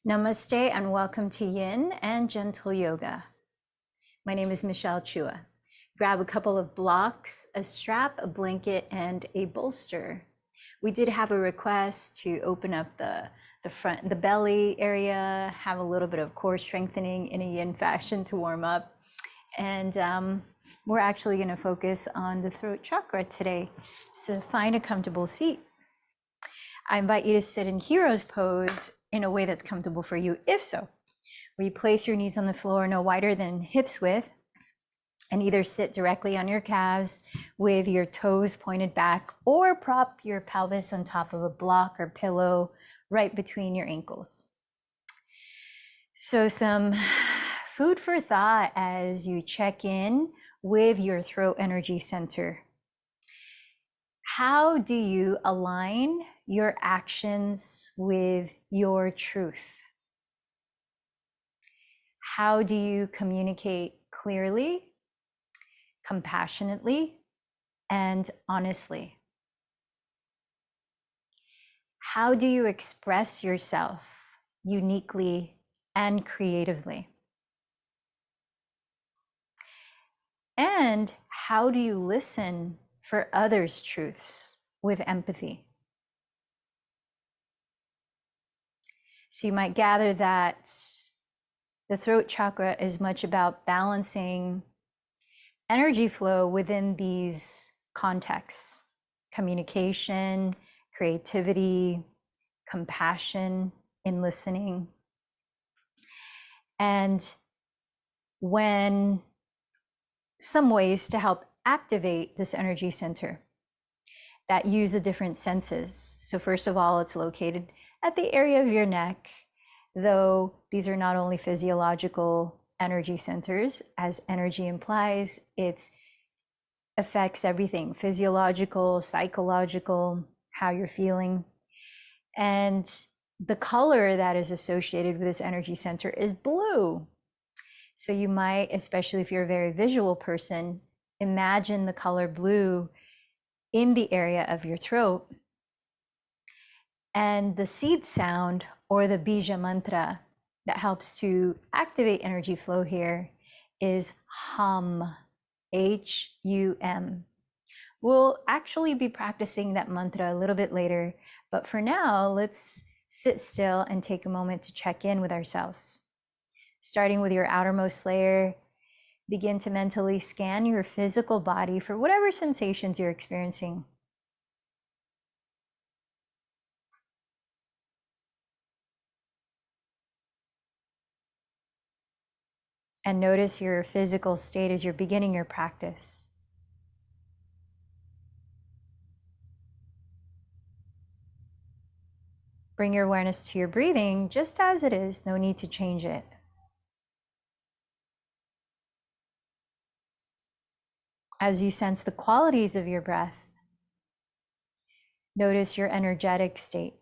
Namaste and welcome to Yin and Gentle Yoga. My name is Michelle Chua. Grab a couple of blocks, a strap, a blanket, and a bolster. We did have a request to open up the front, the belly area, have a little bit of core strengthening in a Yin fashion to warm up. And we're actually going to focus on the throat chakra today. So find a comfortable seat. I invite you to sit in hero's pose in a way that's comfortable for you. If so, where you place your knees on the floor no wider than hips width, and either sit directly on your calves with your toes pointed back, or prop your pelvis on top of a block or pillow right between your ankles. So some food for thought as you check in with your throat energy center. How do you align your actions with your truth? How do you communicate clearly, compassionately, and honestly? How do you express yourself uniquely and creatively? And how do you listen for others' truths with empathy? So you might gather that the throat chakra is much about balancing energy flow within these contexts: communication, creativity, compassion in listening. And when some ways to help activate this energy center that use the different senses. So first of all, it's located at the area of your neck, though these are not only physiological energy centers, as energy implies, it affects everything: physiological, psychological, how you're feeling. And the color that is associated with this energy center is blue. So you might, especially if you're a very visual person, imagine the color blue in the area of your throat. And the seed sound, or the bija mantra, that helps to activate energy flow here is hum, H-U-M. We'll actually be practicing that mantra a little bit later, but for now, let's sit still and take a moment to check in with ourselves. Starting with your outermost layer, begin to mentally scan your physical body for whatever sensations you're experiencing. And notice your physical state as you're beginning your practice. Bring your awareness to your breathing just as it is, no need to change it. As you sense the qualities of your breath, notice your energetic state.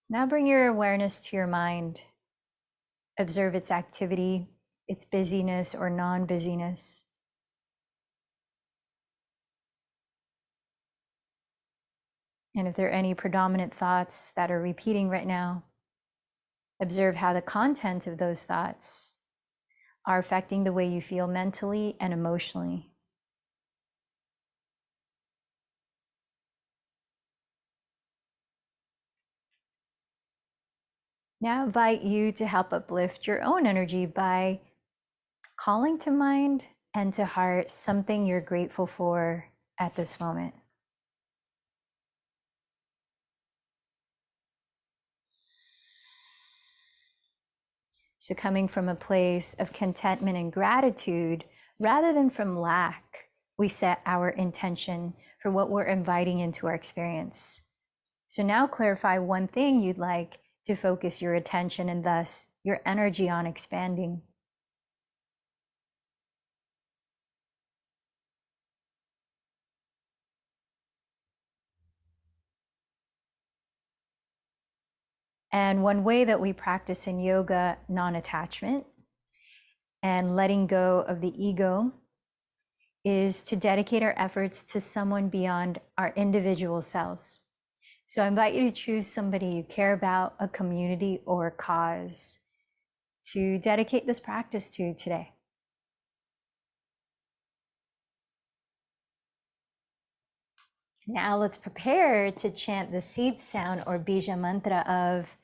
Now bring your awareness to your mind. Observe its activity, its busyness or non-busyness. And if there are any predominant thoughts that are repeating right now, observe how the content of those thoughts are affecting the way you feel mentally and emotionally. Now I invite you to help uplift your own energy by calling to mind and to heart something you're grateful for at this moment. So coming from a place of contentment and gratitude, rather than from lack, we set our intention for what we're inviting into our experience. So now clarify one thing you'd like to focus your attention and thus your energy on expanding. And one way that we practice in yoga non-attachment and letting go of the ego is to dedicate our efforts to someone beyond our individual selves. So I invite you to choose somebody you care about, a community or a cause, to dedicate this practice to today. Now let's prepare to chant the seed sound or bija mantra of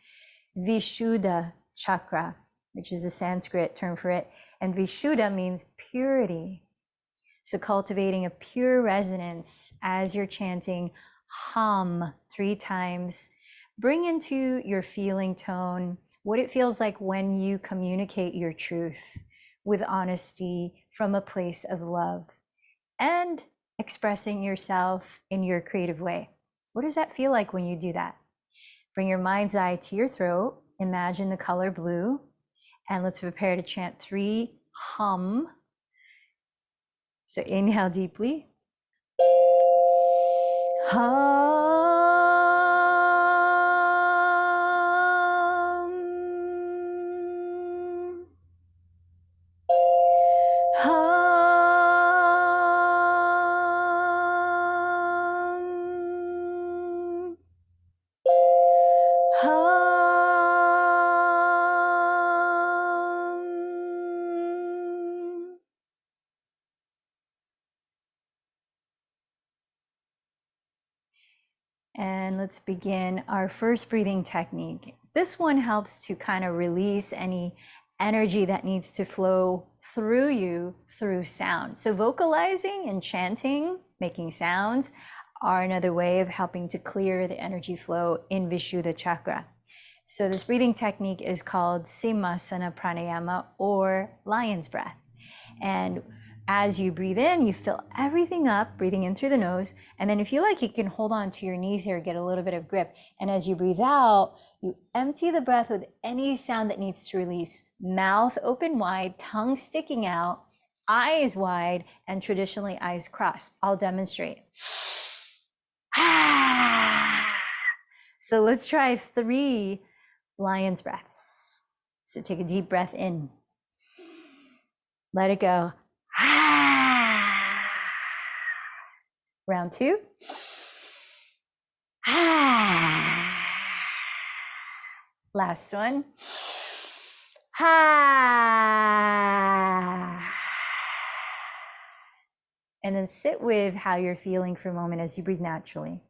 Vishuddha Chakra, which is a Sanskrit term for it. And Vishuddha means purity. So cultivating a pure resonance as you're chanting, hum 3 times. Bring into your feeling tone what it feels like when you communicate your truth with honesty from a place of love and expressing yourself in your creative way. What does that feel like when you do that? Bring your mind's eye to your throat. Imagine the color blue. And let's prepare to chant 3 hum. So inhale deeply. Hum. Hum. Hum. And let's begin our first breathing technique. This one helps to kind of release any energy that needs to flow through you through sound. So vocalizing and chanting, making sounds, are another way of helping to clear the energy flow in Vishuddha Chakra. So this breathing technique is called Simhasana Pranayama, or lion's breath. And as you breathe in, you fill everything up, breathing in through the nose. And then if you like, you can hold on to your knees here, get a little bit of grip. And as you breathe out, you empty the breath with any sound that needs to release. Mouth open wide, tongue sticking out, eyes wide, and traditionally eyes crossed. I'll demonstrate. So let's try 3 lion's breaths. So take a deep breath in. Let it go. Round 2. Last one. And then sit with how you're feeling for a moment as you breathe naturally.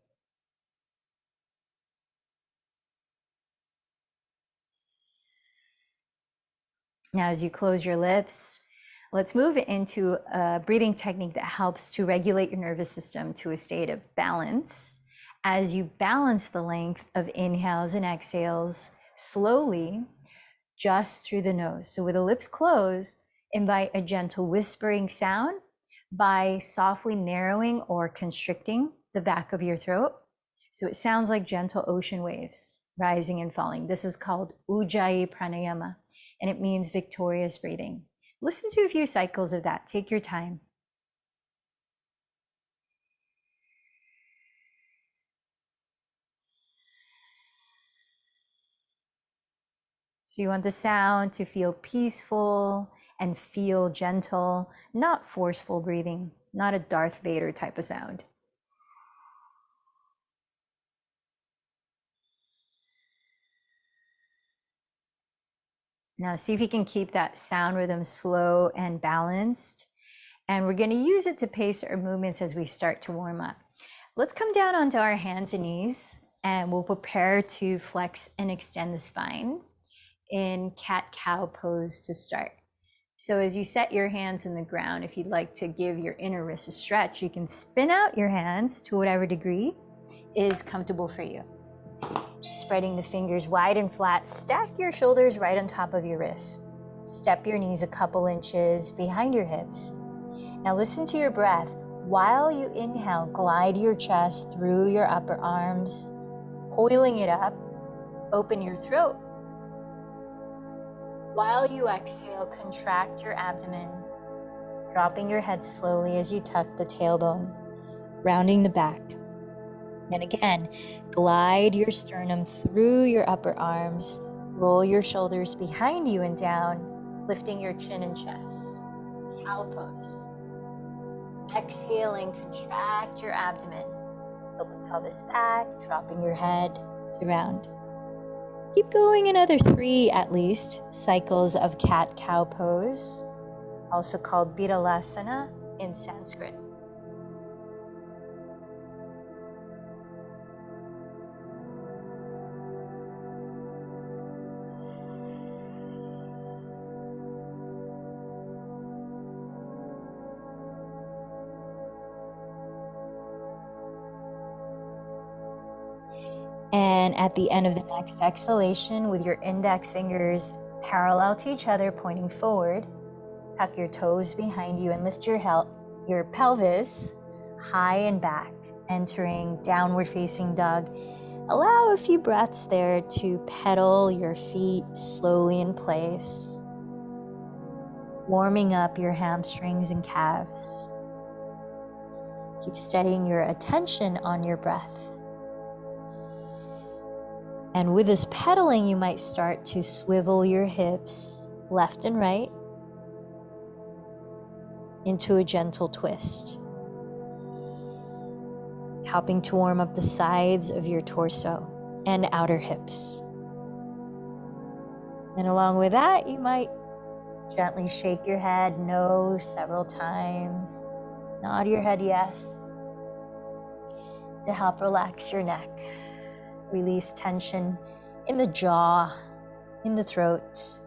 Now, as you close your lips, let's move into a breathing technique that helps to regulate your nervous system to a state of balance. As you balance the length of inhales and exhales slowly, just through the nose. So with the lips closed, invite a gentle whispering sound by softly narrowing or constricting the back of your throat. So it sounds like gentle ocean waves rising and falling. This is called Ujjayi Pranayama, and it means victorious breathing. Listen to a few cycles of that. Take your time. So you want the sound to feel peaceful and feel gentle, not forceful breathing, not a Darth Vader type of sound. Now see if you can keep that sound rhythm slow and balanced. And we're going to use it to pace our movements as we start to warm up. Let's come down onto our hands and knees, and we'll prepare to flex and extend the spine in cat-cow pose to start. So as you set your hands in the ground, if you'd like to give your inner wrist a stretch, you can spin out your hands to whatever degree is comfortable for you. Spreading the fingers wide and flat, stack your shoulders right on top of your wrists. Step your knees a couple inches behind your hips. Now listen to your breath. While you inhale, glide your chest through your upper arms, coiling it up. Open your throat. While you exhale, contract your abdomen, dropping your head slowly as you tuck the tailbone, rounding the back. And again, glide your sternum through your upper arms, roll your shoulders behind you and down, lifting your chin and chest. Cow pose. Exhaling, contract your abdomen, Tilt the pelvis back, dropping your head to the ground. Keep going another 3 at least cycles of cat-cow pose, also called Biralasana in Sanskrit. And at the end of the next exhalation, with your index fingers parallel to each other, pointing forward, tuck your toes behind you and lift your pelvis high and back, entering downward facing dog. Allow a few breaths there to pedal your feet slowly in place, warming up your hamstrings and calves. Keep steadying your attention on your breath. And with this pedaling, you might start to swivel your hips left and right into a gentle twist, helping to warm up the sides of your torso and outer hips. And along with that, you might gently shake your head no several times, nod your head yes, to help relax your neck. Release tension in the jaw, in the throat.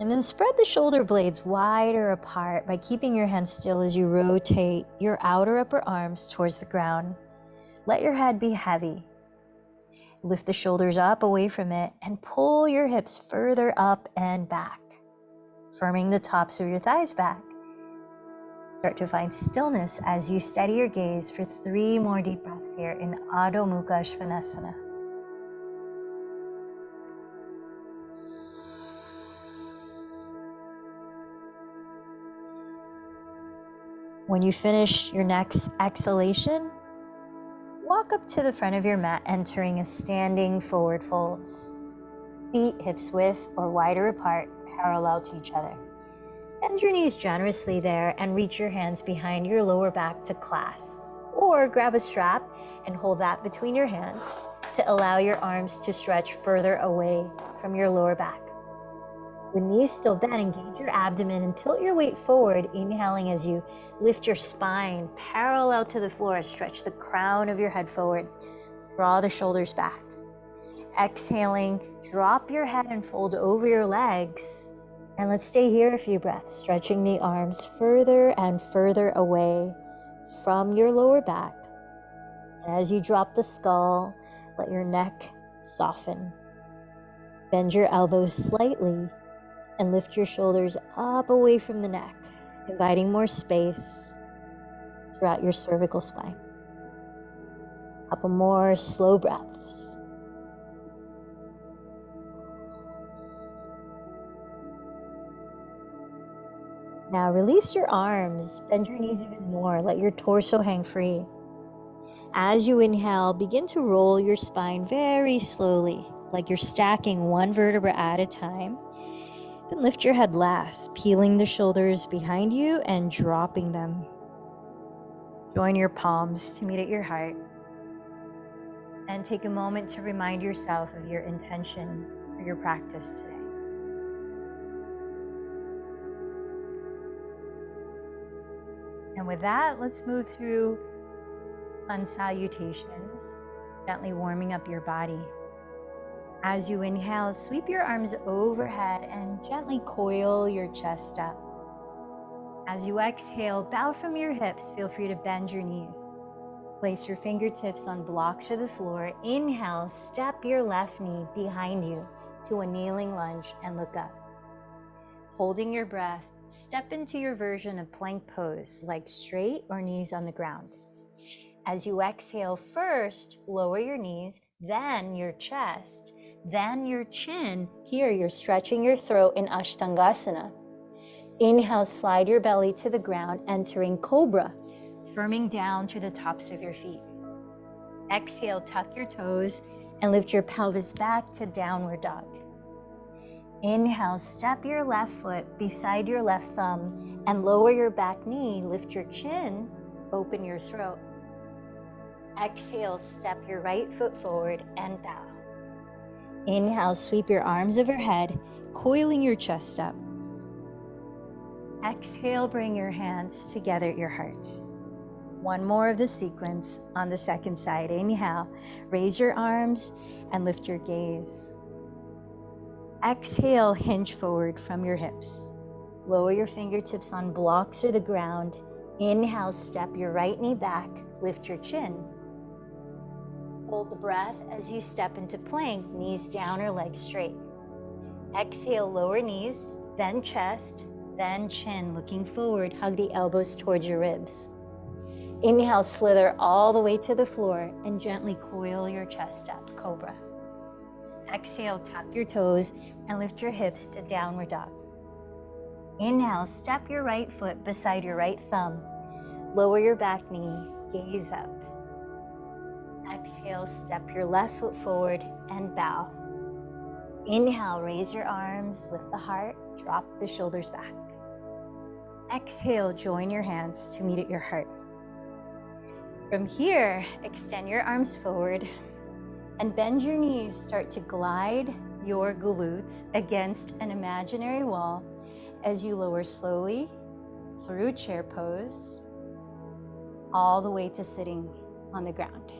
And then spread the shoulder blades wider apart by keeping your hands still as you rotate your outer upper arms towards the ground. Let your head be heavy. Lift the shoulders up away from it and pull your hips further up and back, firming the tops of your thighs back. Start to find stillness as you steady your gaze for 3 more deep breaths here in Adho Mukha Svanasana. When you finish your next exhalation, walk up to the front of your mat, entering a standing forward fold. Feet hips width or wider apart, parallel to each other. Bend your knees generously there and reach your hands behind your lower back to clasp. Or grab a strap and hold that between your hands to allow your arms to stretch further away from your lower back. With knees still bent, engage your abdomen and tilt your weight forward, inhaling as you lift your spine parallel to the floor. Stretch the crown of your head forward. Draw the shoulders back. Exhaling, drop your head and fold over your legs. And let's stay here a few breaths, stretching the arms further and further away from your lower back. As you drop the skull, let your neck soften. Bend your elbows slightly and lift your shoulders up away from the neck, inviting more space throughout your cervical spine. Couple more slow breaths. Now release your arms, bend your knees even more, let your torso hang free. As you inhale, begin to roll your spine very slowly, like you're stacking one vertebra at a time. Then lift your head last, peeling the shoulders behind you and dropping them. Join your palms to meet at your heart. And take a moment to remind yourself of your intention for your practice today. And with that, let's move through sun salutations, gently warming up your body. As you inhale, sweep your arms overhead and gently coil your chest up. As you exhale, bow from your hips. Feel free to bend your knees. Place your fingertips on blocks or the floor. Inhale, step your left knee behind you to a kneeling lunge and look up. Holding your breath, step into your version of plank pose, legs straight or knees on the ground. As you exhale, first lower your knees, then your chest, then your chin. Here you're stretching your throat in Ashtangasana. Inhale, slide your belly to the ground, entering Cobra, firming down to the tops of your feet. Exhale, tuck your toes and lift your pelvis back to downward dog. Inhale, step your left foot beside your left thumb and lower your back knee. Lift your chin, open your throat. Exhale, step your right foot forward and bow. Inhale, sweep your arms overhead, coiling your chest up. Exhale, bring your hands together at your heart. One more of the sequence on the second side. Inhale, raise your arms and lift your gaze. Exhale, hinge forward from your hips. Lower your fingertips on blocks or the ground. Inhale, step your right knee back, lift your chin. Hold the breath as you step into plank, knees down or legs straight. Exhale, lower knees, then chest, then chin, looking forward. Hug the elbows towards your ribs. Inhale, slither all the way to the floor and gently coil your chest up, cobra. Exhale, tuck your toes and lift your hips to downward dog. Inhale, step your right foot beside your right thumb. Lower your back knee, gaze up. Exhale, step your left foot forward and bow. Inhale, raise your arms, lift the heart, drop the shoulders back. Exhale, join your hands to meet at your heart. From here, extend your arms forward and bend your knees. Start to glide your glutes against an imaginary wall as you lower slowly through chair pose all the way to sitting on the ground.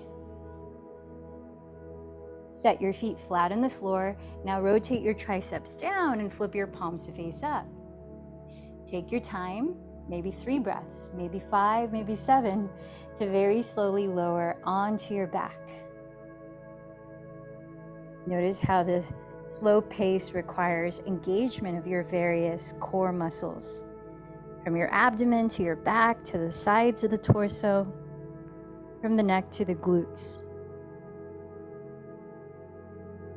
Set your feet flat on the floor. Now rotate your triceps down and flip your palms to face up. Take your time, maybe 3 breaths, maybe 5, maybe 7, to very slowly lower onto your back. Notice how the slow pace requires engagement of your various core muscles, from your abdomen to your back to the sides of the torso, from the neck to the glutes.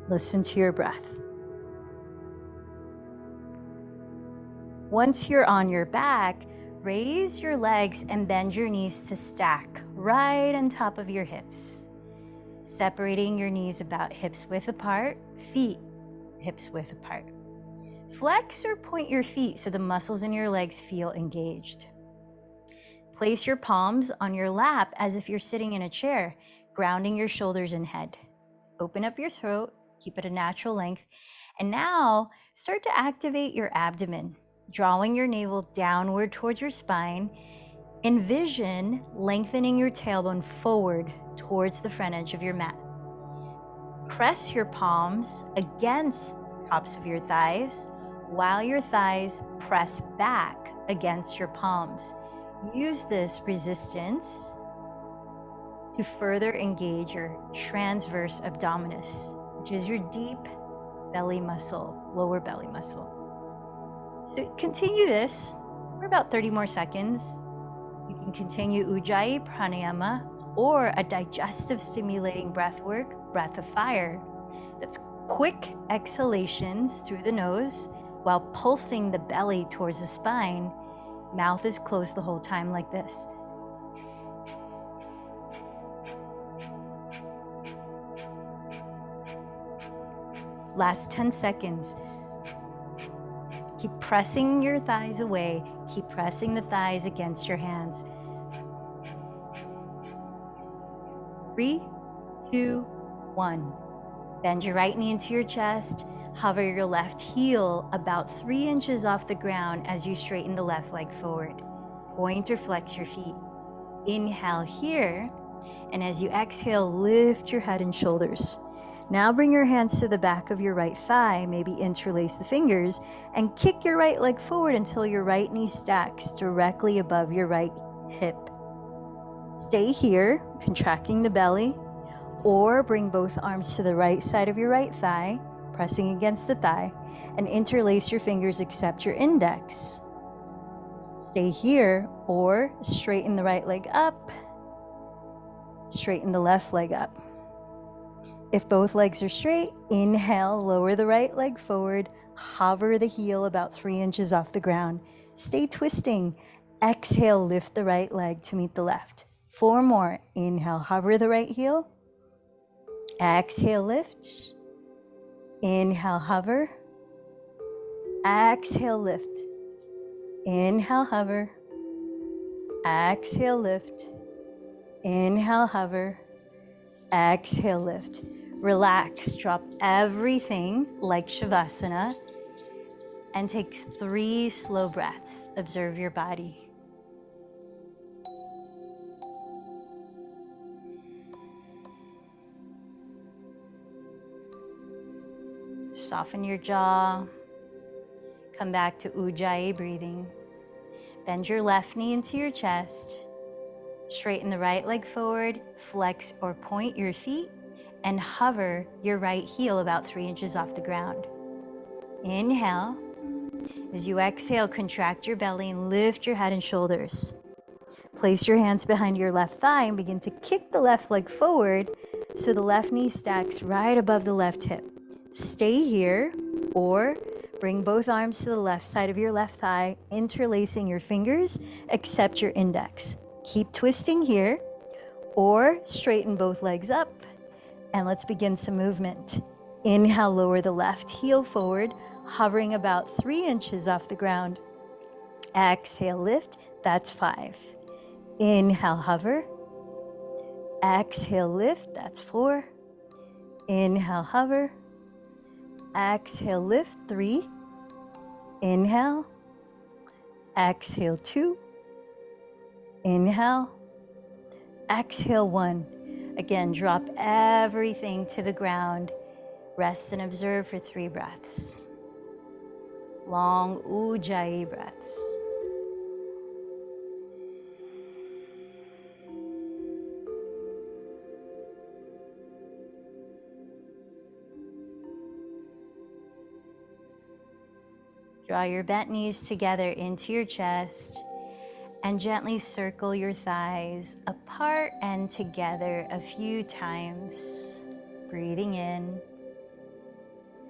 Listen to your breath. Once you're on your back, raise your legs and bend your knees to stack right on top of your hips. Separating your knees about hips width apart, feet hips width apart. Flex or point your feet so the muscles in your legs feel engaged. Place your palms on your lap as if you're sitting in a chair, grounding your shoulders and head. Open up your throat, keep it a natural length, and now start to activate your abdomen, drawing your navel downward towards your spine. Envision lengthening your tailbone forward towards the front edge of your mat. Press your palms against the tops of your thighs while your thighs press back against your palms. Use this resistance to further engage your transverse abdominis, which is your deep belly muscle, lower belly muscle. So continue this for about 30 more seconds. You can continue Ujjayi Pranayama or a digestive stimulating breath work, breath of fire. That's quick exhalations through the nose while pulsing the belly towards the spine. Mouth is closed the whole time like this. Last 10 seconds. Keep pressing your thighs away. Keep pressing the thighs against your hands. 3, 2, 1. Bend your right knee into your chest. Hover your left heel about 3 inches off the ground as you straighten the left leg forward. Point or flex your feet. Inhale here, and as you exhale, lift your head and shoulders. Now bring your hands to the back of your right thigh, maybe interlace the fingers, and kick your right leg forward until your right knee stacks directly above your right hip. Stay here, contracting the belly, or bring both arms to the right side of your right thigh, pressing against the thigh, and interlace your fingers except your index. Stay here, or straighten the right leg up, straighten the left leg up. If both legs are straight, inhale, lower the right leg forward, hover the heel about 3 inches off the ground. Stay twisting. Exhale, lift the right leg to meet the left. 4 more. Inhale, hover the right heel. Exhale, lift. Inhale, hover. Exhale, lift. Inhale, hover. Exhale, lift. Inhale, hover. Exhale, lift. Relax, drop everything like Shavasana and take 3 slow breaths. Observe your body. Soften your jaw. Come back to Ujjayi breathing. Bend your left knee into your chest. Straighten the right leg forward, flex or point your feet, and hover your right heel about 3 inches off the ground. Inhale. As you exhale, contract your belly and lift your head and shoulders. Place your hands behind your left thigh and begin to kick the left leg forward so the left knee stacks right above the left hip. Stay here or bring both arms to the left side of your left thigh, interlacing your fingers, except your index. Keep twisting here or straighten both legs up and let's begin some movement. Inhale, lower the left heel forward, hovering about 3 inches off the ground. Exhale, lift, that's 5. Inhale, hover. Exhale, lift, that's 4. Inhale, hover. Exhale, lift, 3. Inhale. Exhale, 2. Inhale. Exhale, 1. Again, drop everything to the ground. Rest and observe for 3 breaths. Long Ujjayi breaths. Draw your bent knees together into your chest and gently circle your thighs apart and together a few times. Breathing in,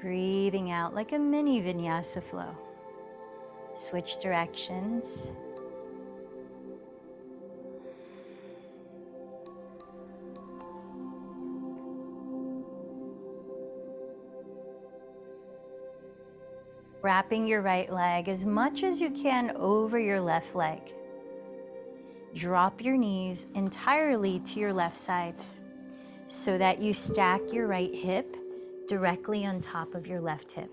breathing out like a mini vinyasa flow. Switch directions. Wrapping your right leg as much as you can over your left leg. Drop your knees entirely to your left side so that you stack your right hip directly on top of your left hip.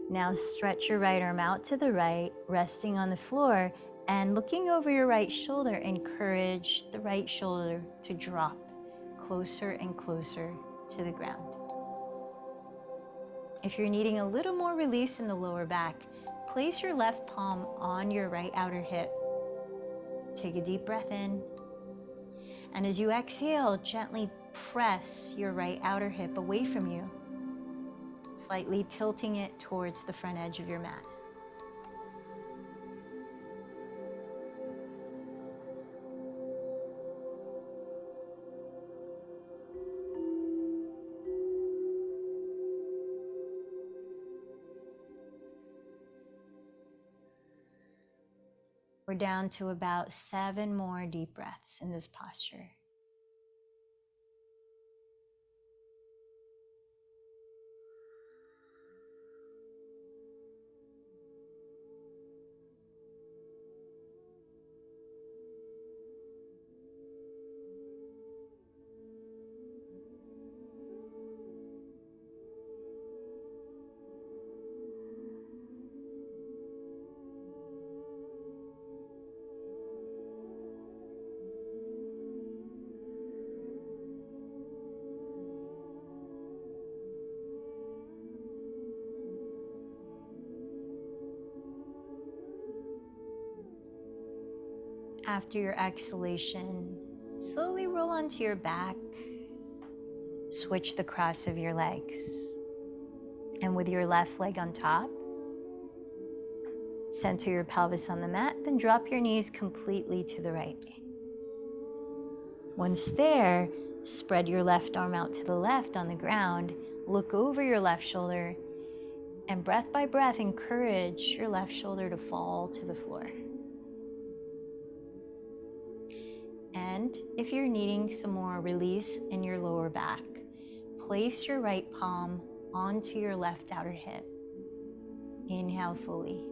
Now stretch your right arm out to the right, resting on the floor, and looking over your right shoulder, encourage the right shoulder to drop closer and closer to the ground. If you're needing a little more release in the lower back, place your left palm on your right outer hip. Take a deep breath in. And as you exhale, gently press your right outer hip away from you, slightly tilting it towards the front edge of your mat. We're down to about 7 more deep breaths in this posture. After your exhalation, slowly roll onto your back. Switch the cross of your legs. And with your left leg on top, center your pelvis on the mat, then drop your knees completely to the right. Once there, spread your left arm out to the left on the ground, look over your left shoulder, and breath by breath, encourage your left shoulder to fall to the floor. And if you're needing some more release in your lower back, place your right palm onto your left outer hip. Inhale fully.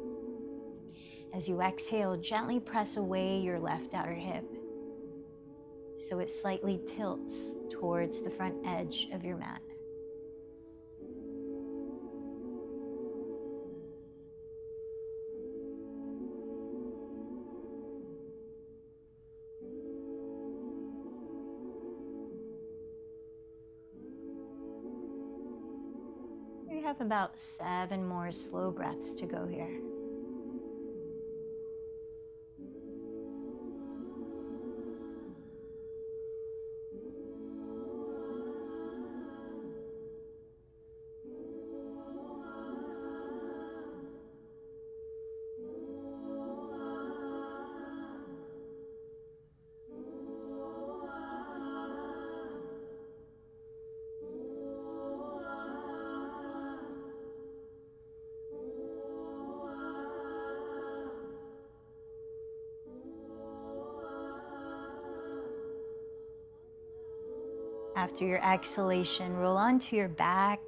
As you exhale, gently press away your left outer hip. so it slightly tilts towards the front edge of your mat. We have about 7 more slow breaths to go here. After your exhalation, roll onto your back.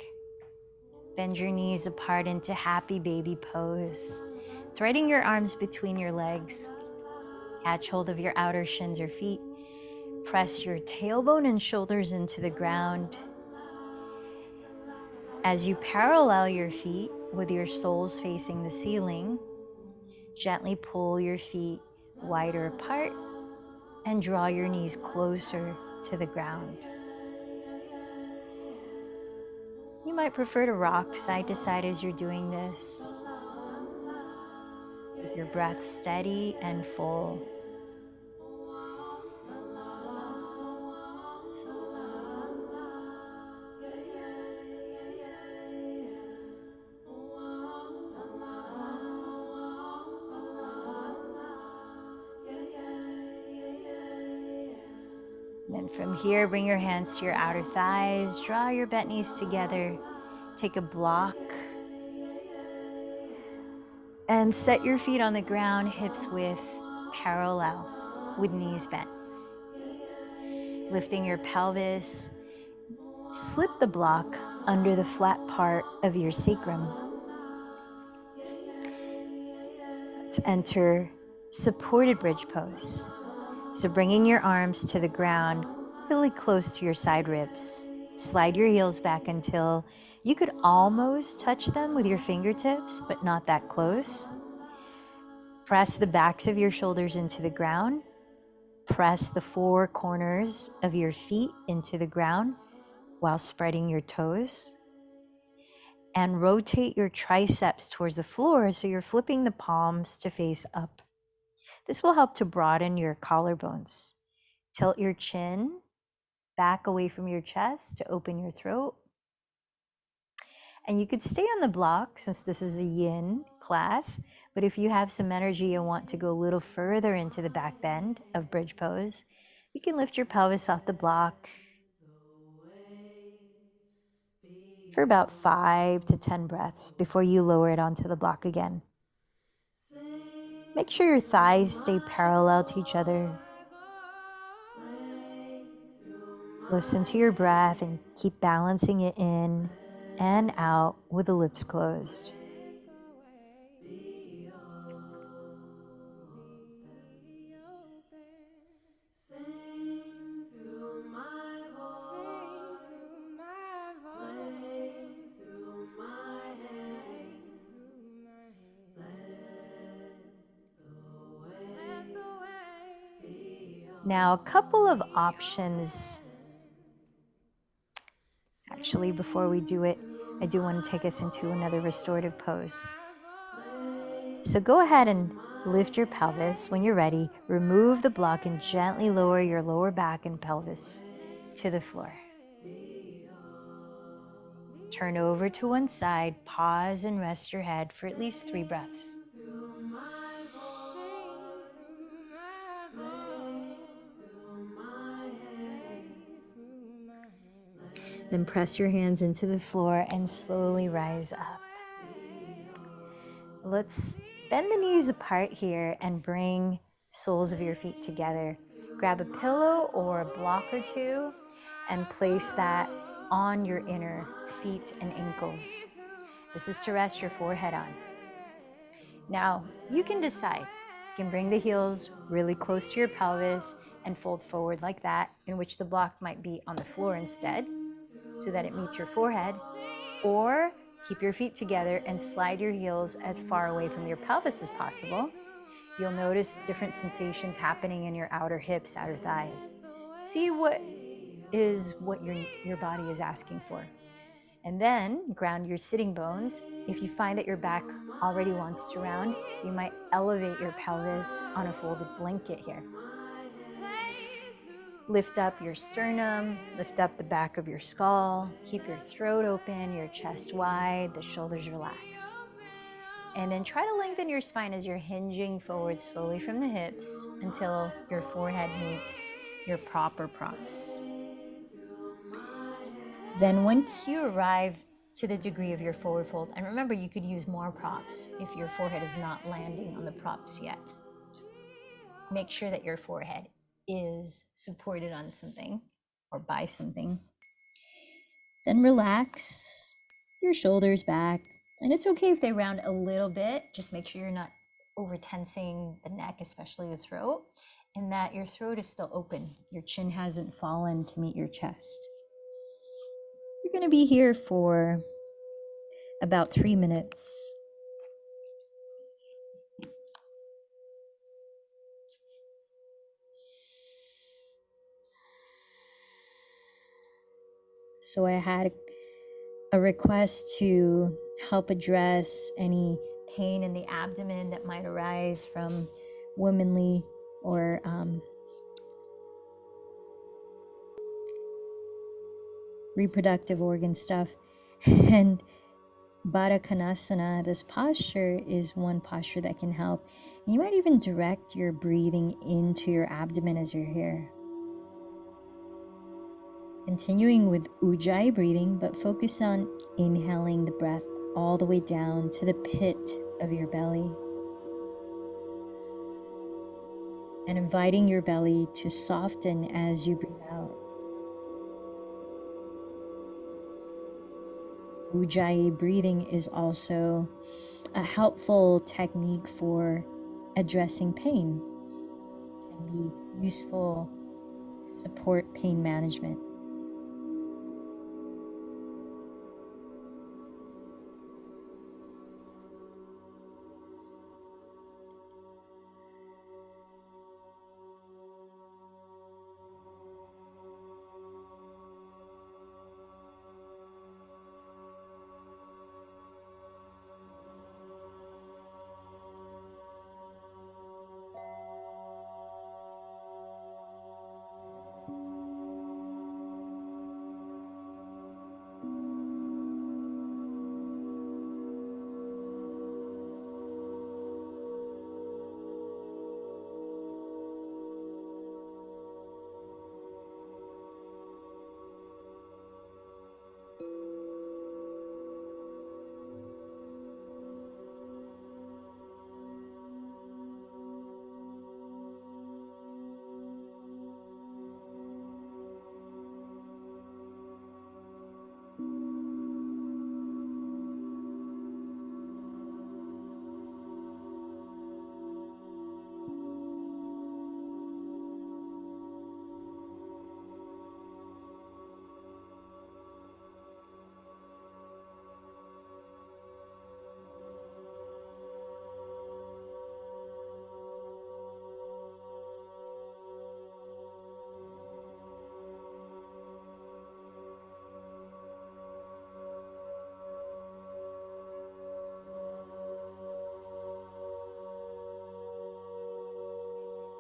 Bend your knees apart into happy baby pose. Threading your arms between your legs. Catch hold of your outer shins or feet. Press your tailbone and shoulders into the ground. As you parallel your feet with your soles facing the ceiling, gently pull your feet wider apart and draw your knees closer to the ground. You might prefer to rock side to side as you're doing this. Keep your breath steady and full. Then from here, bring your hands to your outer thighs, draw your bent knees together, take a block, and set your feet on the ground, hips width parallel with knees bent. Lifting your pelvis, slip the block under the flat part of your sacrum. Let's enter supported bridge pose. So bringing your arms to the ground, really close to your side ribs. Slide your heels back until you could almost touch them with your fingertips, but not that close. Press the backs of your shoulders into the ground. Press the 4 corners of your feet into the ground while spreading your toes. And rotate your triceps towards the floor so you're flipping the palms to face up. This will help to broaden your collarbones. Tilt your chin back away from your chest to open your throat. And you could stay on the block since this is a yin class, but if you have some energy and want to go a little further into the back bend of bridge pose, you can lift your pelvis off the block for about 5 to 10 breaths before you lower it onto the block again. Make sure your thighs stay parallel to each other. Listen to your breath and keep balancing it in and out with the lips closed. Now, a couple of options. Actually, before we do it, I do want to take us into another restorative pose. So go ahead and lift your pelvis. When you're ready, remove the block and gently lower your lower back and pelvis to the floor. Turn over to one side, pause and rest your head for at least 3 breaths. Then press your hands into the floor and slowly rise up. Let's bend the knees apart here and bring soles of your feet together. Grab a pillow or a block or two and place that on your inner feet and ankles. This is to rest your forehead on. Now, you can decide. You can bring the heels really close to your pelvis and fold forward like that, in which the block might be on the floor instead, so that it meets your forehead. Or keep your feet together and slide your heels as far away from your pelvis as possible. You'll notice different sensations happening in your outer hips, outer thighs. See what your body is asking for. And then ground your sitting bones. If you find that your back already wants to round, you might elevate your pelvis on a folded blanket here. Lift up your sternum, lift up the back of your skull, keep your throat open, your chest wide, the shoulders relaxed. And then try to lengthen your spine as you're hinging forward slowly from the hips until your forehead meets your proper props. Then once you arrive to the degree of your forward fold, and remember, you could use more props if your forehead is not landing on the props yet. Make sure that your forehead is supported on something or by something. Then relax your shoulders back. And it's okay if they round a little bit. Just make sure you're not over tensing the neck, especially the throat, and that your throat is still open. Your chin hasn't fallen to meet your chest. You're going to be here for about 3 minutes. So I had a request to help address any pain in the abdomen that might arise from womanly or reproductive organ stuff. And Baddha Konasana, this posture, is one posture that can help. And you might even direct your breathing into your abdomen as you're here. Continuing with Ujjayi breathing, but focus on inhaling the breath all the way down to the pit of your belly. And inviting your belly to soften as you breathe out. Ujjayi breathing is also a helpful technique for addressing pain. It can be useful to support pain management.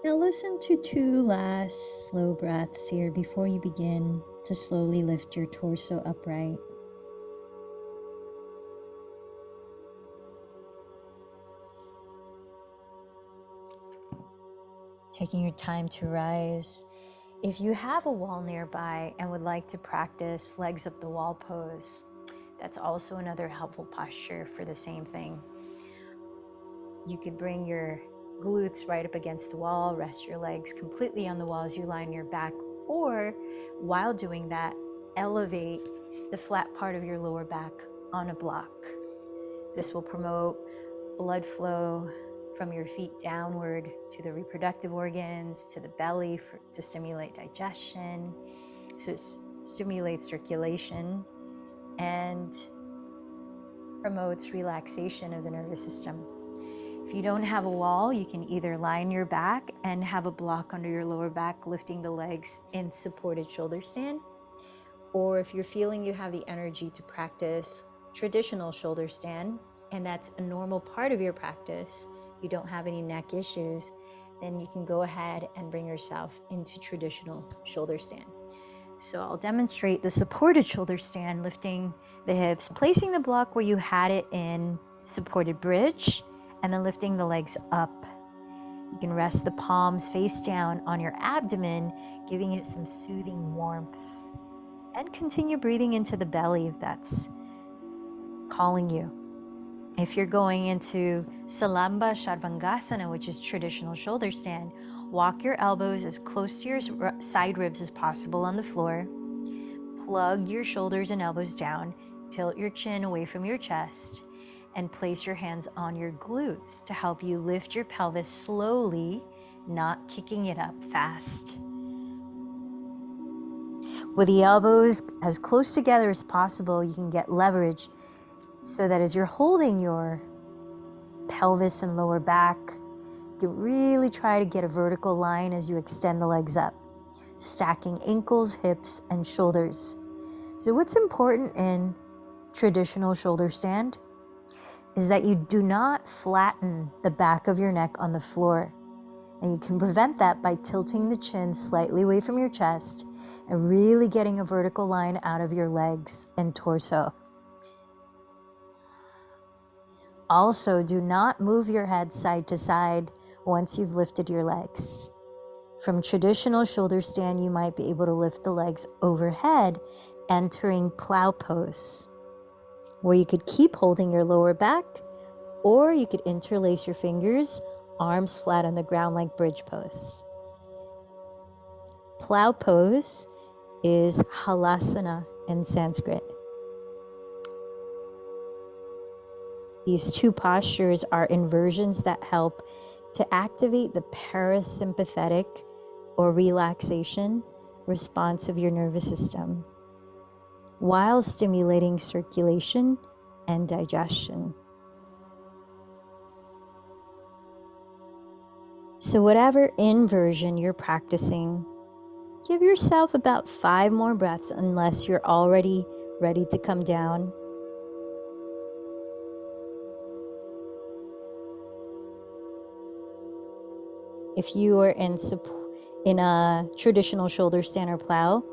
Now listen to 2 last slow breaths here before you begin to slowly lift your torso upright. Taking your time to rise. If you have a wall nearby and would like to practice legs up the wall pose, that's also another helpful posture for the same thing. You could bring your glutes right up against the wall, rest your legs completely on the wall as you lie on your back, or while doing that, elevate the flat part of your lower back on a block. This will promote blood flow from your feet downward to the reproductive organs, to the belly to stimulate digestion. So it stimulates circulation and promotes relaxation of the nervous system. If you don't have a wall, you can either lie on your back and have a block under your lower back, lifting the legs in supported shoulder stand. Or if you're feeling you have the energy to practice traditional shoulder stand, and that's a normal part of your practice, you don't have any neck issues, then you can go ahead and bring yourself into traditional shoulder stand. So I'll demonstrate the supported shoulder stand, lifting the hips, placing the block where you had it in supported bridge, and then lifting the legs up. You can rest the palms face down on your abdomen, giving it some soothing warmth. And continue breathing into the belly if that's calling you. If you're going into Salamba Sharvangasana, which is traditional shoulder stand, walk your elbows as close to your side ribs as possible on the floor. Plug your shoulders and elbows down, tilt your chin away from your chest, and place your hands on your glutes to help you lift your pelvis slowly, not kicking it up fast. With the elbows as close together as possible, you can get leverage so that as you're holding your pelvis and lower back, you can really try to get a vertical line as you extend the legs up, stacking ankles, hips, and shoulders. So what's important in traditional shoulder stand is that you do not flatten the back of your neck on the floor. And you can prevent that by tilting the chin slightly away from your chest and really getting a vertical line out of your legs and torso. Also, do not move your head side to side once you've lifted your legs. From traditional shoulder stand, you might be able to lift the legs overhead, entering plow pose, where you could keep holding your lower back, or you could interlace your fingers, arms flat on the ground like bridge pose. Plow pose is halasana in Sanskrit. These two postures are inversions that help to activate the parasympathetic or relaxation response of your nervous system while stimulating circulation and digestion. So whatever inversion you're practicing, give yourself about 5 more breaths unless you're already ready to come down. If you are in a traditional shoulder stand or plow,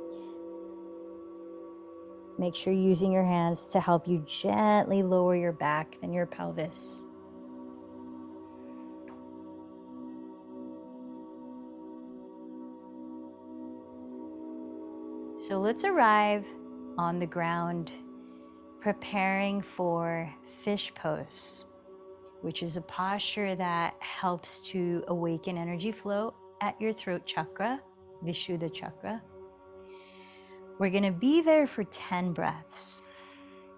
make sure you're using your hands to help you gently lower your back and your pelvis. So let's arrive on the ground, preparing for fish pose, which is a posture that helps to awaken energy flow at your throat chakra, Vishuddha chakra. We're going to be there for 10 breaths.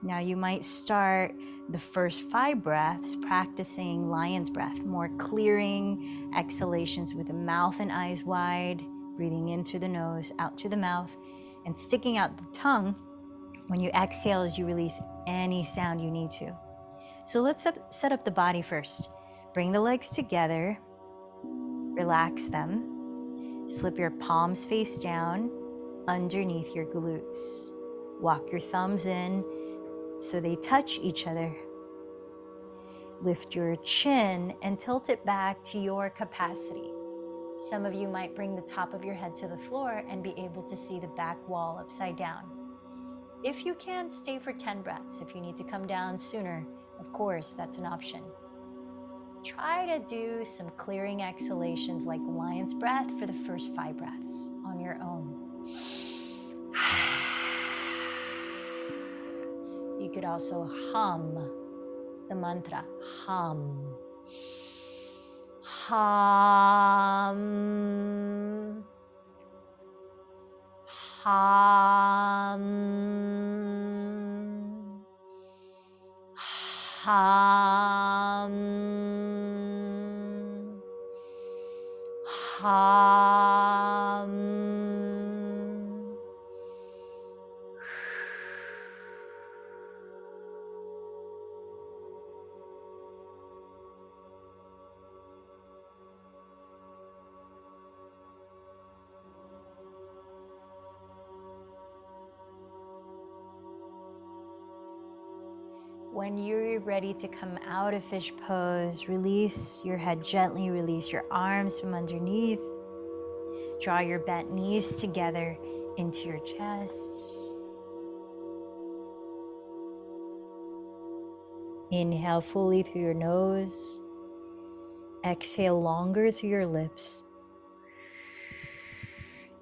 Now you might start the first 5 breaths practicing lion's breath, more clearing exhalations with the mouth and eyes wide, breathing in through the nose, out through the mouth, and sticking out the tongue when you exhale as you release any sound you need to. So let's set up the body first. Bring the legs together, relax them, slip your palms face down underneath your glutes. Walk your thumbs in so they touch each other. Lift your chin and tilt it back to your capacity. Some of you might bring the top of your head to the floor and be able to see the back wall upside down. If you can, stay for 10 breaths. If you need to come down sooner, of course, that's an option. Try to do some clearing exhalations like lion's breath for the first 5 breaths on your own. You could also hum the mantra, hum. Hum. Hum. Hum. When you're ready to come out of fish pose, release your head gently, release your arms from underneath. Draw your bent knees together into your chest. Inhale fully through your nose. Exhale longer through your lips.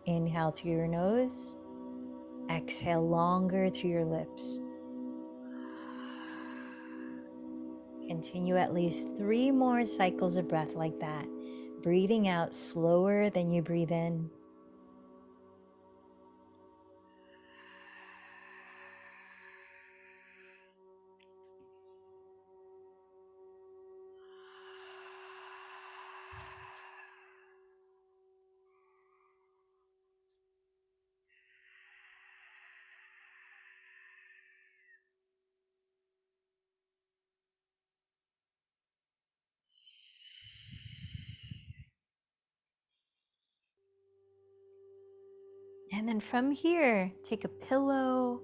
Inhale through your nose. Exhale longer through your lips. Continue at least 3 more cycles of breath like that, breathing out slower than you breathe in. And then from here, take a pillow,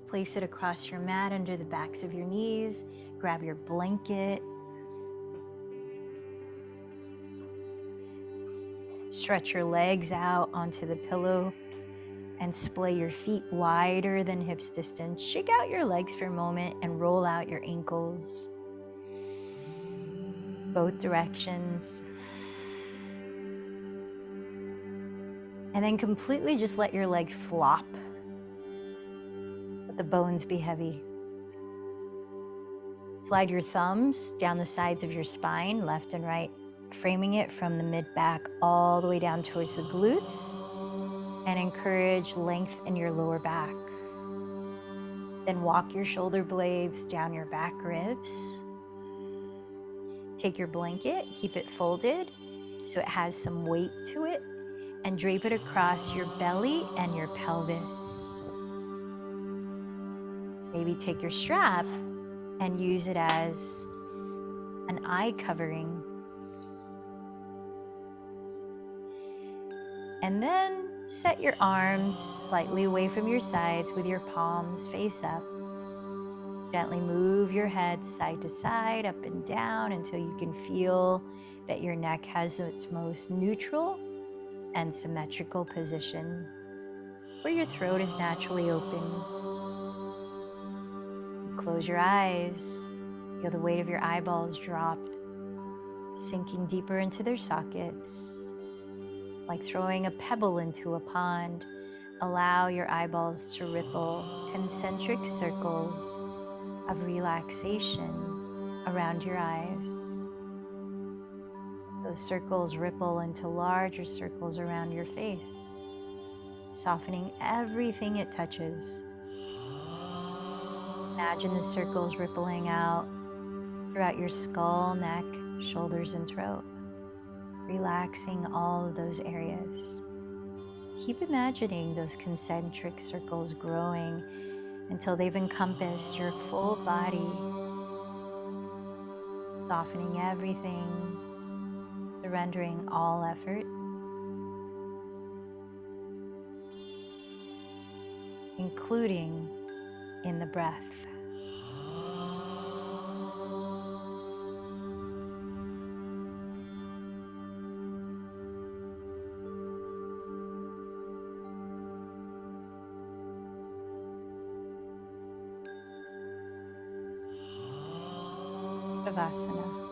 place it across your mat under the backs of your knees, grab your blanket, stretch your legs out onto the pillow and splay your feet wider than hips distance. Shake out your legs for a moment and roll out your ankles, both directions. And then completely just let your legs flop. Let the bones be heavy. Slide your thumbs down the sides of your spine, left and right, framing it from the mid-back all the way down towards the glutes, and encourage length in your lower back. Then walk your shoulder blades down your back ribs. Take your blanket, keep it folded so it has some weight to it, and drape it across your belly and your pelvis. Maybe take your strap and use it as an eye covering. And then set your arms slightly away from your sides with your palms face up. Gently move your head side to side, up and down until you can feel that your neck has its most neutral and symmetrical position, where your throat is naturally open. Close your eyes. Feel the weight of your eyeballs drop, sinking deeper into their sockets. Like throwing a pebble into a pond, allow your eyeballs to ripple concentric circles of relaxation around your eyes. Those circles ripple into larger circles around your face, softening everything it touches. Imagine the circles rippling out throughout your skull, neck, shoulders, and throat, relaxing all of those areas. Keep imagining those concentric circles growing until they've encompassed your full body, softening everything, surrendering all effort, including in the breath. Shavasana.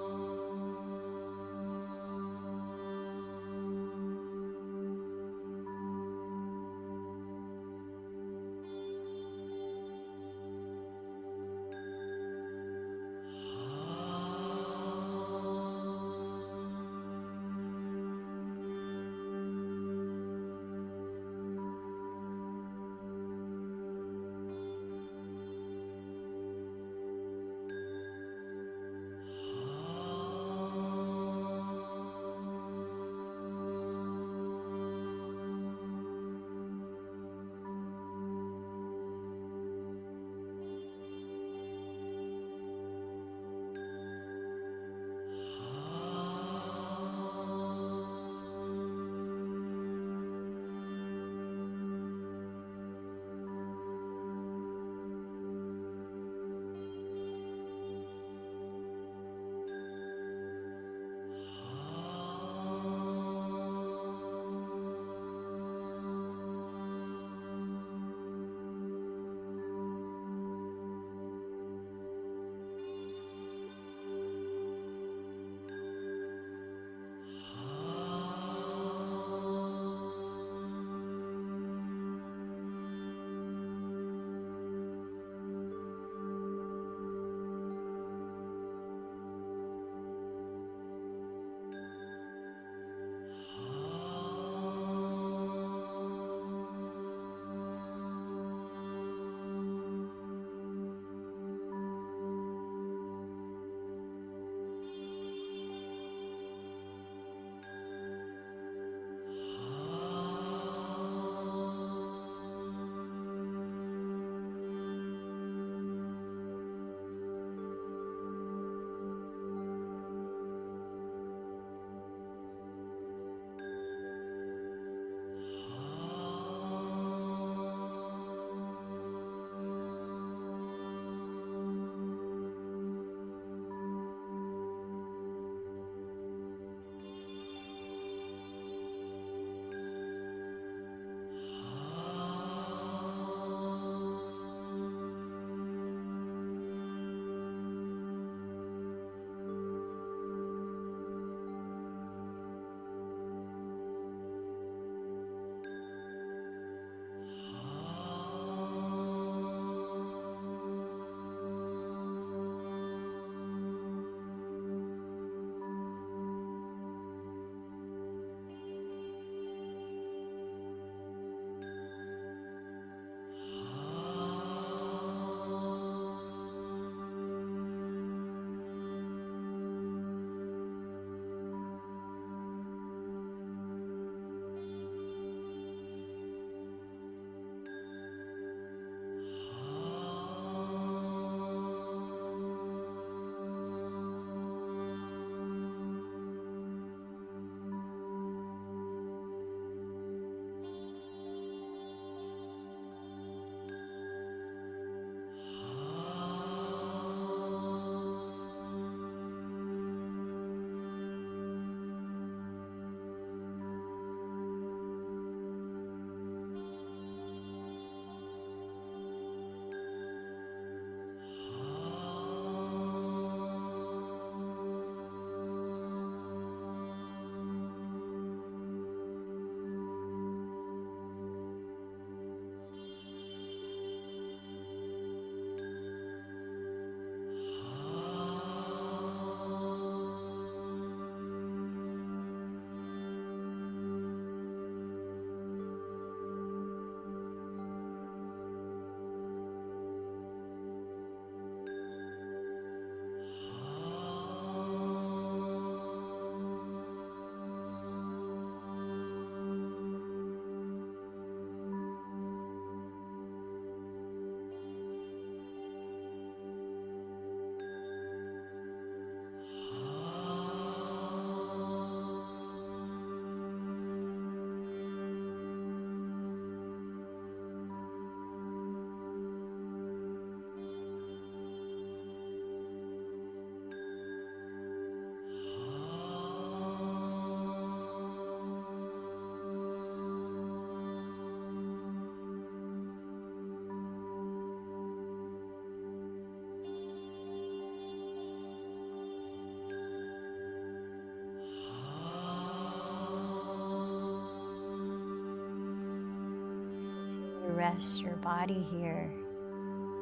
rest your body here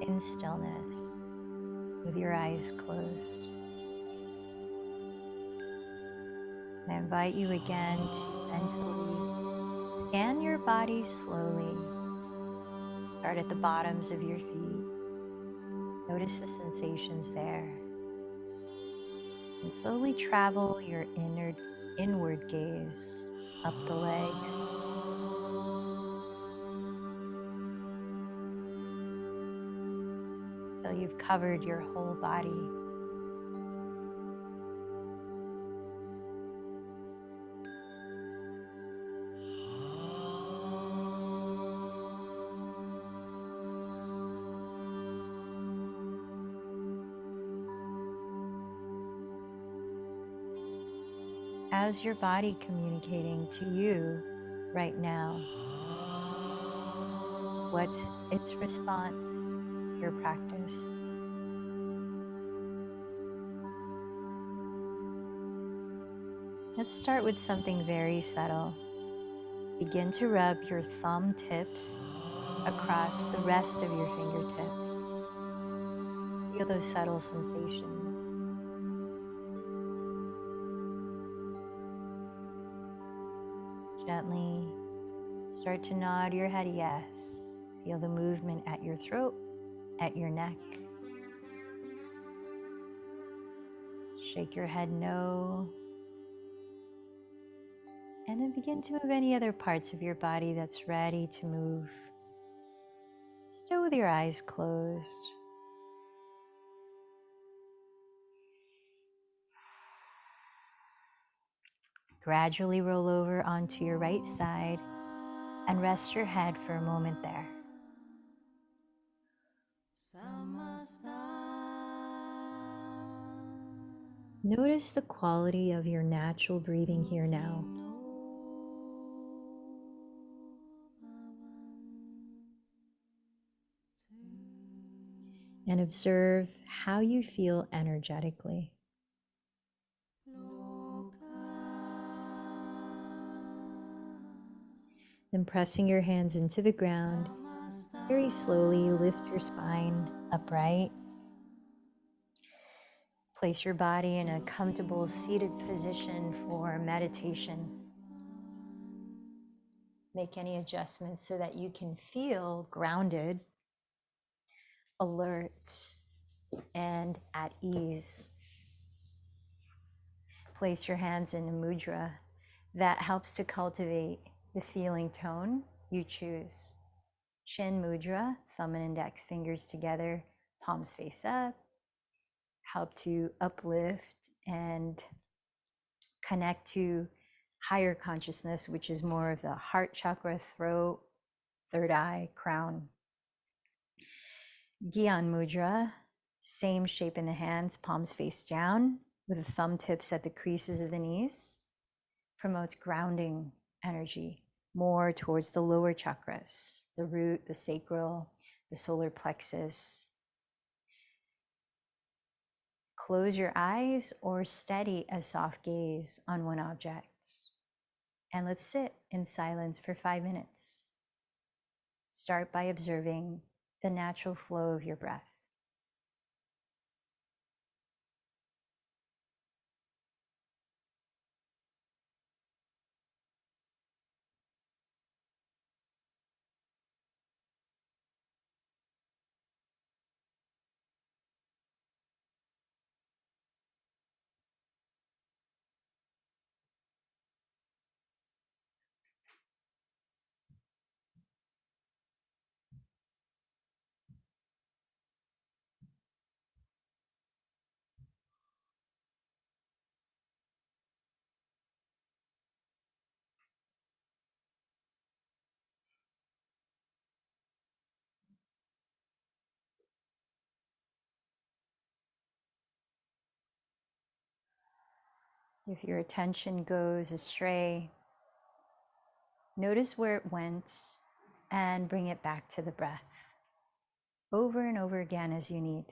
in stillness with your eyes closed. And I invite you again to mentally scan your body slowly. Start at the bottoms of your feet. Notice the sensations there. And slowly travel your inward gaze up the legs. Till you've covered your whole body. How's your body communicating to you right now? What's its response to your practice? Let's start with something very subtle. Begin to rub your thumb tips across the rest of your fingertips. Feel those subtle sensations. Gently start to nod your head yes. Feel the movement at your throat, at your neck. Shake your head no. And then begin to move any other parts of your body that's ready to move. Still with your eyes closed. Gradually roll over onto your right side and rest your head for a moment there. Notice the quality of your natural breathing here now. And observe how you feel energetically. Then pressing your hands into the ground, very slowly lift your spine upright. Place your body in a comfortable seated position for meditation. Make any adjustments so that you can feel grounded, alert, and at ease. Place your hands in a mudra that helps to cultivate the feeling tone you choose. Chin mudra, thumb and index fingers together, palms face up, help to uplift and connect to higher consciousness, which is more of the heart chakra, throat, third eye, crown. Gyan mudra, same shape in the hands, palms face down, with the thumb tips at the creases of the knees. Promotes grounding energy more towards the lower chakras, the root, the sacral, the solar plexus. Close your eyes or steady a soft gaze on one object. And let's sit in silence for 5 minutes. Start by observing the natural flow of your breath. If your attention goes astray, notice where it went and bring it back to the breath over and over again as you need.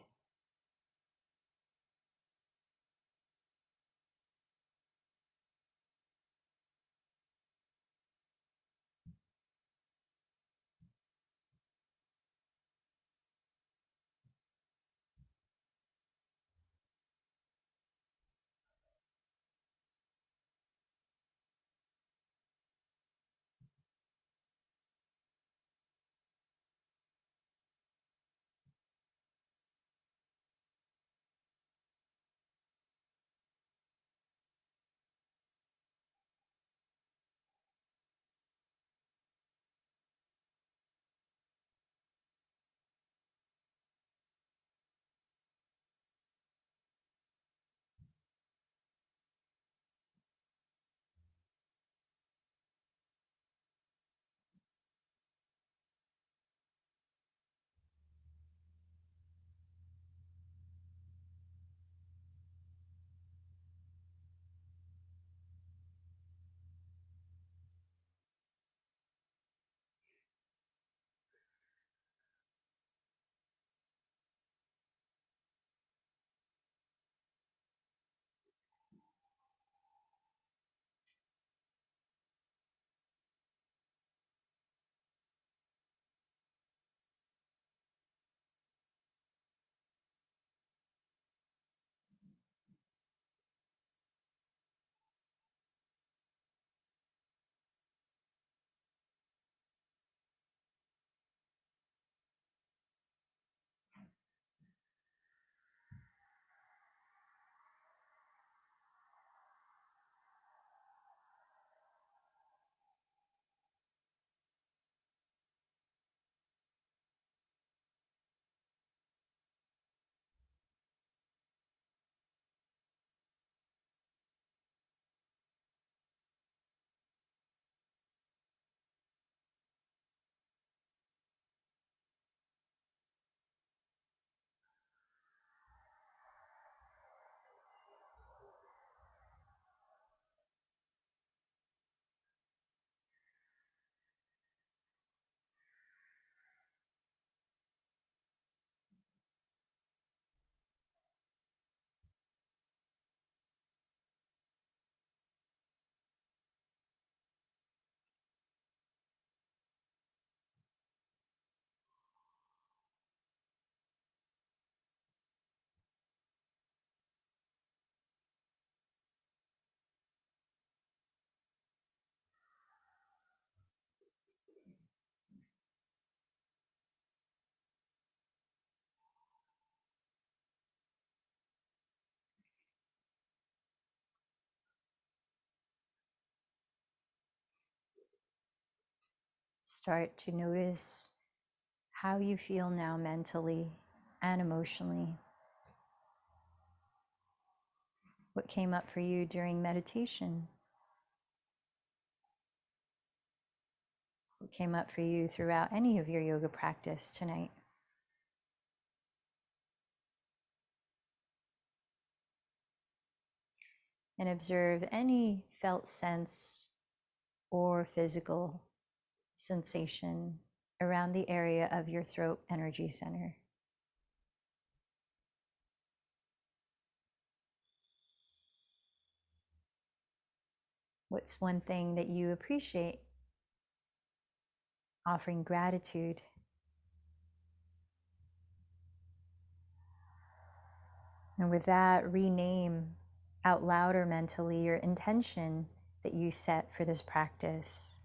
Start to notice how you feel now mentally and emotionally. What came up for you during meditation? What came up for you throughout any of your yoga practice tonight? And observe any felt sense or physical sensation around the area of your throat energy center. What's one thing that you appreciate? Offering gratitude. And with that, rename out loud or mentally your intention that you set for this practice.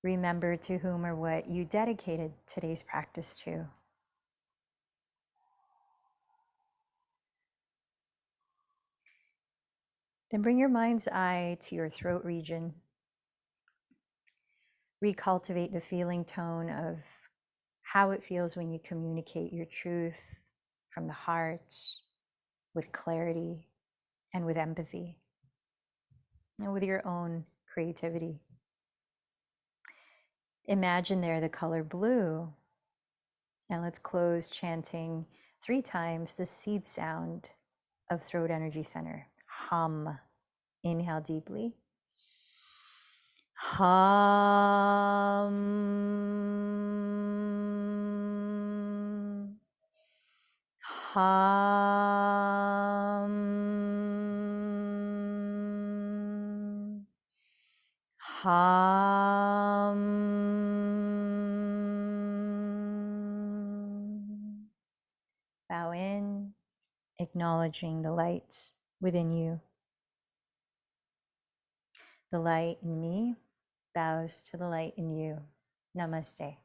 Remember to whom or what you dedicated today's practice to. Then bring your mind's eye to your throat region. Recultivate the feeling tone of how it feels when you communicate your truth from the heart with clarity and with empathy and with your own creativity. Imagine there the color blue, and let's close chanting 3 times the seed sound of throat energy center. Hum. Inhale deeply. Hum. Hum. Hum. Bow in, acknowledging the light within you. The light in me bows to the light in you. Namaste.